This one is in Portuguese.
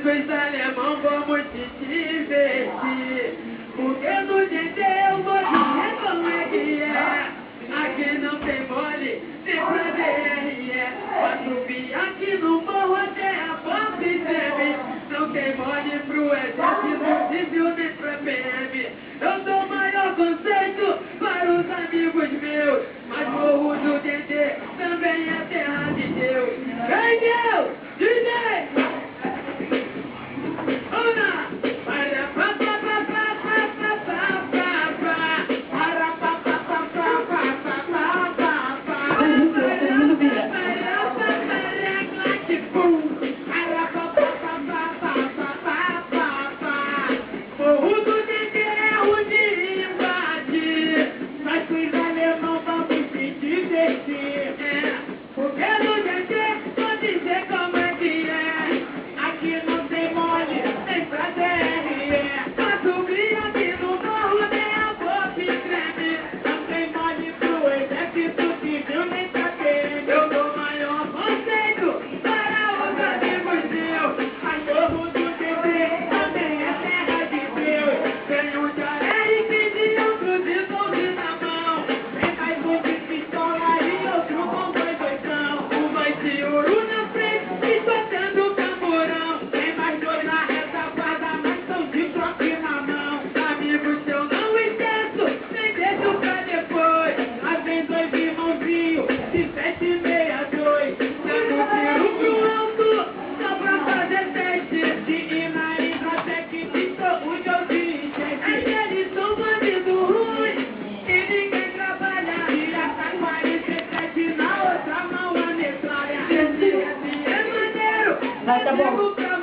com esse alemão vamos te divertir. Porque no DD eu vou dizer como é que é. Aqui não tem mole, nem pra DRE. Pra subir aqui no morro até a porta e treme. Não tem mole pro exército civil nem pra PM. Eu sou o maior conceito para os amigos meus. Mas morro do DD também é terra de Deus. Vem Deus, DJ! Vai, tá bom.